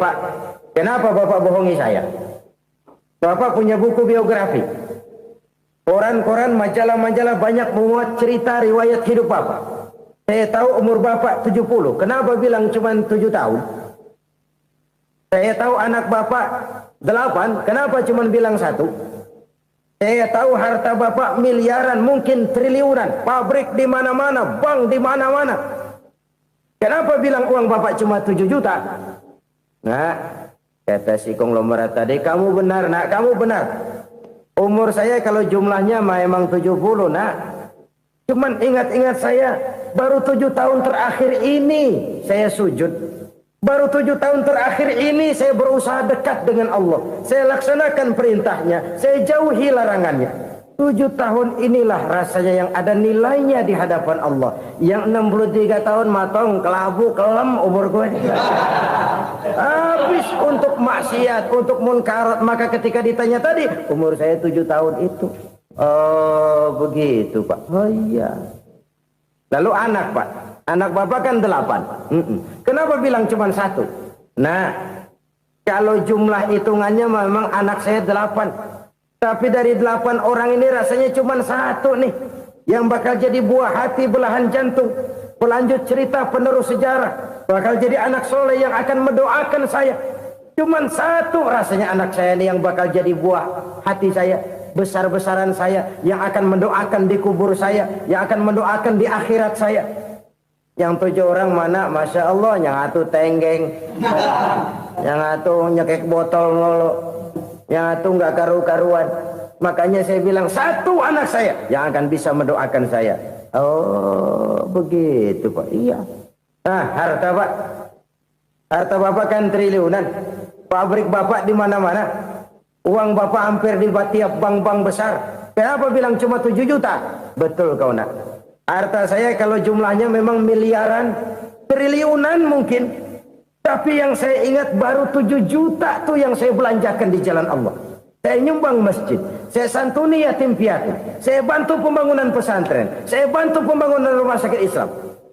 Pak, kenapa Bapak bohongi saya? Bapak punya buku biografi. Koran-koran, majalah-majalah banyak memuat cerita riwayat hidup Bapak. Saya tahu umur Bapak 70. Kenapa bilang cuma 7 tahun? Saya tahu anak Bapak 8. Kenapa cuma bilang 1? Saya tahu harta bapak miliaran, mungkin triliunan, pabrik di mana-mana, bank di mana-mana. Kenapa bilang uang bapak cuma 7 juta? Nah, kata si konglomerat tadi, kamu benar nak, kamu benar. Umur saya kalau jumlahnya memang 70 nak. Cuman ingat-ingat saya, baru 7 tahun terakhir ini saya sujud. Baru 7 tahun terakhir ini saya berusaha dekat dengan Allah. Saya laksanakan perintahnya, saya jauhi larangannya. 7 tahun inilah rasanya yang ada nilainya di hadapan Allah. Yang 63 tahun matong, kelabu, kelem umur gue. Habis untuk maksiat, untuk munkarat. Maka ketika ditanya tadi, umur saya 7 tahun itu. Oh begitu Pak. Oh iya. Lalu anak Pak. Anak bapak kan 8. Kenapa bilang cuma 1? Nah, kalau jumlah hitungannya memang anak saya 8. Tapi dari 8 orang ini rasanya cuma 1 nih. Yang bakal jadi buah hati, belahan jantung. Pelanjut cerita, penerus sejarah. Bakal jadi anak soleh yang akan mendoakan saya. Cuma 1 rasanya anak saya ini yang bakal jadi buah hati saya. Besar-besaran saya. Yang akan mendoakan di kubur saya. Yang akan mendoakan di akhirat saya. Yang 7 orang mana, Masya Allah, yang 1 tenggeng, yang 1 nyekek botol ngolo, yang 1 nggak karu-karuan. Makanya saya bilang 1 anak saya yang akan bisa mendoakan saya. Oh begitu Pak. Iya. Nah harta Pak, harta bapak kan triliunan, pabrik bapak di mana-mana, uang bapak hampir di tiap bank-bank besar. Kenapa bilang cuma 7 juta? Betul kau nak. Harta saya kalau jumlahnya memang miliaran, triliunan mungkin. Tapi yang saya ingat baru 7 juta tuh yang saya belanjakan di jalan Allah. Saya nyumbang masjid, saya santuni yatim piatu, saya bantu pembangunan pesantren, saya bantu pembangunan rumah sakit Islam.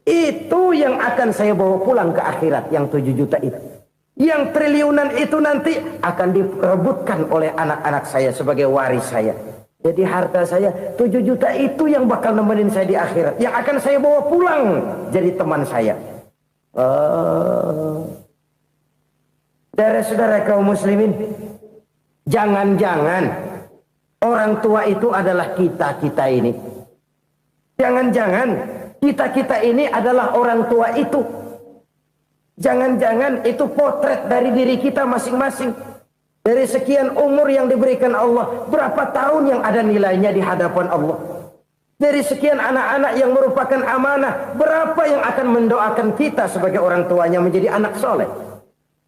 Itu yang akan saya bawa pulang ke akhirat, yang 7 juta itu. Yang triliunan itu nanti akan diperebutkan oleh anak-anak saya sebagai waris saya. Jadi harta saya 7 juta itu yang bakal nemenin saya di akhirat. Yang akan saya bawa pulang jadi teman saya. Saudara-saudara kaum muslimin, jangan-jangan orang tua itu adalah kita-kita ini. Jangan-jangan kita-kita ini adalah orang tua itu. Jangan-jangan itu potret dari diri kita masing-masing. Dari sekian umur yang diberikan Allah, berapa tahun yang ada nilainya di hadapan Allah? Dari sekian anak-anak yang merupakan amanah, berapa yang akan mendoakan kita sebagai orang tuanya menjadi anak soleh?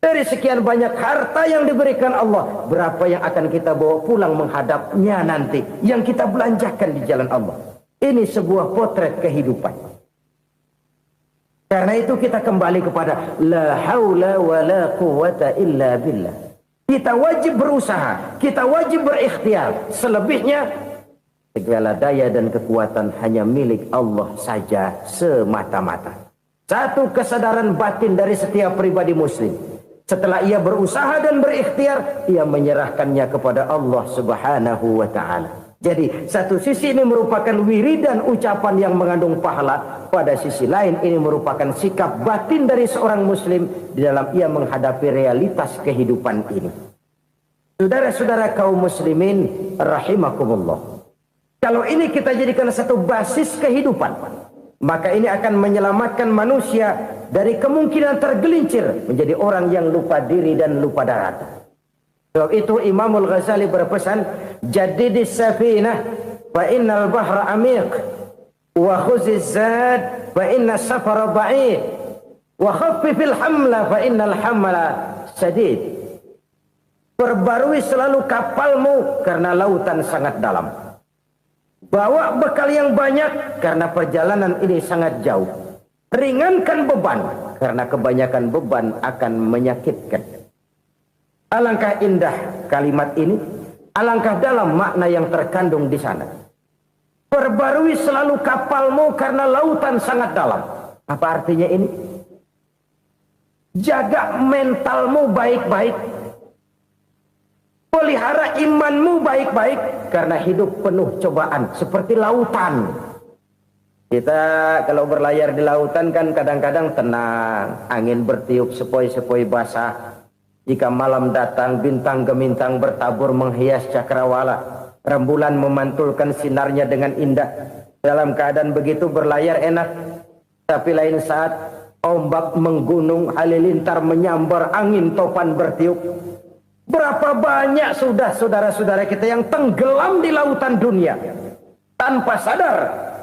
Dari sekian banyak harta yang diberikan Allah, berapa yang akan kita bawa pulang menghadapnya nanti, yang kita belanjakan di jalan Allah? Ini sebuah potret kehidupan. Karena itu kita kembali kepada la haula wa la quwata illa billah. Kita wajib berusaha, kita wajib berikhtiar. Selebihnya, segala daya dan kekuatan hanya milik Allah saja semata-mata. Satu kesadaran batin dari setiap pribadi muslim. Setelah ia berusaha dan berikhtiar, ia menyerahkannya kepada Allah Subhanahu wa ta'ala. Jadi, satu sisi ini merupakan wiridan ucapan yang mengandung pahala. Pada sisi lain, ini merupakan sikap batin dari seorang muslim di dalam ia menghadapi realitas kehidupan ini. Saudara-saudara kaum muslimin, rahimakumullah. Kalau ini kita jadikan satu basis kehidupan, maka ini akan menyelamatkan manusia dari kemungkinan tergelincir menjadi orang yang lupa diri dan lupa darat. Sebab itu Imamul Ghazali berpesan, jadidis safinah fa innal bahra amiq wa khuziz zad fa inna safara ba'id wa khaffifil hamla fa innal hamla sadid. Perbarui selalu kapalmu karena lautan sangat dalam. Bawa bekal yang banyak karena perjalanan ini sangat jauh. Ringankan beban karena kebanyakan beban akan menyakitkan. Alangkah indah kalimat ini, alangkah dalam makna yang terkandung di sana. Perbarui selalu kapalmu karena lautan sangat dalam. Apa artinya ini? Jaga mentalmu baik-baik. Pelihara imanmu baik-baik karena hidup penuh cobaan seperti lautan. Kita kalau berlayar di lautan kan kadang-kadang tenang, angin bertiup sepoi-sepoi basah. Jika malam datang bintang gemintang bertabur menghias cakrawala. Rembulan memantulkan sinarnya dengan indah. Dalam keadaan begitu berlayar enak. Tapi lain saat ombak menggunung, halilintar menyambar, angin topan bertiup. Berapa banyak sudah saudara-saudara kita yang tenggelam di lautan dunia tanpa sadar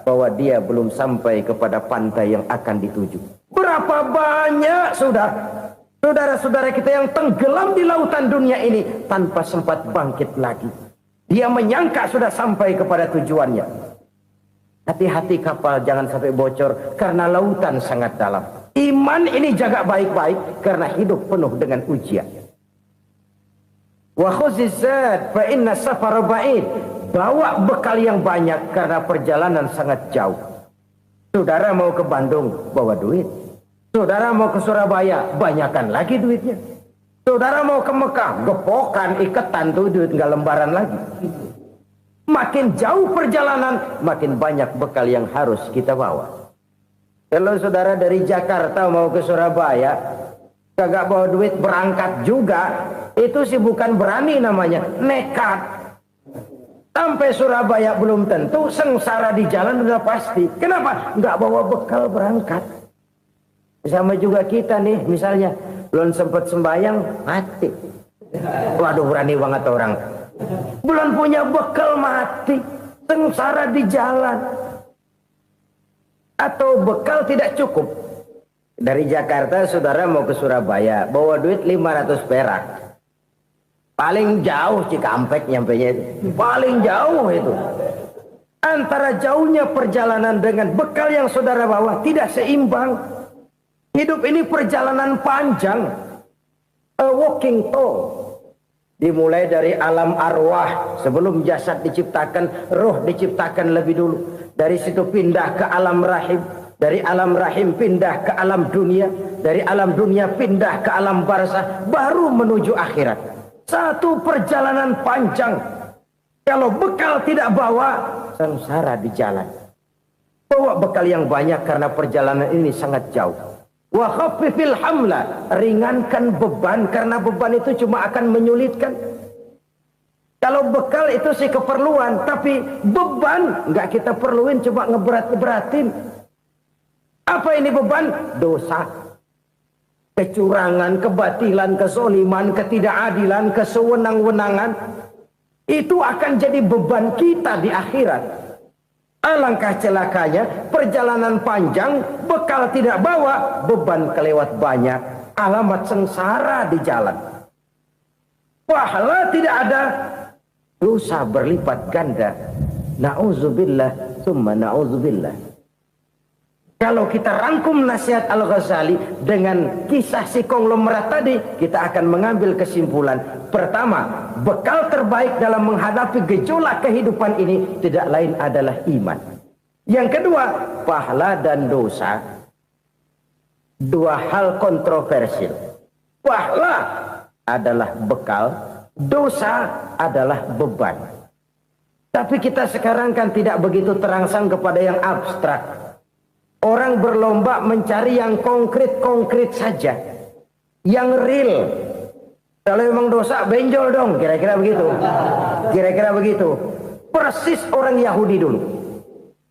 bahwa dia belum sampai kepada pantai yang akan dituju. Berapa banyak sudah saudara-saudara kita yang tenggelam di lautan dunia ini tanpa sempat bangkit lagi. Dia menyangka sudah sampai kepada tujuannya. Hati-hati kapal jangan sampai bocor karena lautan sangat dalam. Iman ini jaga baik-baik karena hidup penuh dengan ujian. Wa khuzizat fa inna safara ba'id. Bawa bekal yang banyak karena perjalanan sangat jauh. Saudara mau ke Bandung, bawa duit. Saudara mau ke Surabaya, banyakan lagi duitnya. Saudara mau ke Mekah, gepokan, iketan tuh duit nggak lembaran lagi. Makin jauh perjalanan, makin banyak bekal yang harus kita bawa. Kalau saudara dari Jakarta mau ke Surabaya, kagak bawa duit berangkat juga, itu sih bukan berani namanya, nekat. Sampai Surabaya belum tentu, sengsara di jalan udah pasti. Kenapa? Nggak bawa bekal berangkat. Sama juga kita nih, misalnya belum sempat sembahyang, mati. Waduh, berani banget orang. Belum punya bekal, mati. Sengsara di jalan. Atau bekal tidak cukup. Dari Jakarta saudara mau ke Surabaya, bawa duit 500 perak. Paling jauh Cikampek nyampenya itu. Paling jauh itu. Antara jauhnya perjalanan dengan bekal yang saudara bawa tidak seimbang. Hidup ini perjalanan panjang. A walking tour. Dimulai dari alam arwah. Sebelum jasad diciptakan, roh diciptakan lebih dulu. Dari situ pindah ke alam rahim. Dari alam rahim pindah ke alam dunia. Dari alam dunia pindah ke alam barzah. Baru menuju akhirat. Satu perjalanan panjang. Kalau bekal tidak bawa, sengsara di jalan. Bawa bekal yang banyak karena perjalanan ini sangat jauh. Wa khaffifil hamla, ringankan beban karena beban itu cuma akan menyulitkan. Kalau bekal itu sih keperluan, tapi beban nggak kita perluin, cuma ngeberat-beratin. Apa ini beban? Dosa. Kecurangan, kebatilan, kesoliman, ketidakadilan, kesewenang-wenangan. Itu akan jadi beban kita di akhirat. Alangkah celakanya, perjalanan panjang, bekal tidak bawa, beban kelewat banyak, alamat sengsara di jalan. Pahala tidak ada, dosa berlipat ganda. Na'udzubillah, summa na'udzubillah. Kalau kita rangkum nasihat Al-Ghazali dengan kisah si konglomerat tadi, kita akan mengambil kesimpulan. Pertama, bekal terbaik dalam menghadapi gejolak kehidupan ini tidak lain adalah iman. Yang kedua, pahala dan dosa. Dua hal kontroversial. Pahala adalah bekal, dosa adalah beban. Tapi kita sekarang kan tidak begitu terangsang kepada yang abstrak. Orang berlomba mencari yang konkret-konkret saja. Yang real. Kalau memang dosa, benjol dong. Kira-kira begitu. Kira-kira begitu. Persis orang Yahudi dulu.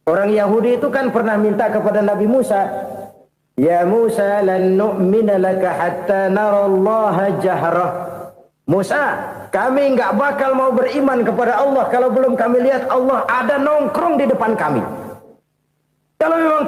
Orang Yahudi itu kan pernah minta kepada Nabi Musa. Ya Musa lan nu'mina laka hatta narallaha jahrah. Musa, kami nggak bakal mau beriman kepada Allah kalau belum kami lihat Allah ada nongkrong di depan kami. Kalau memang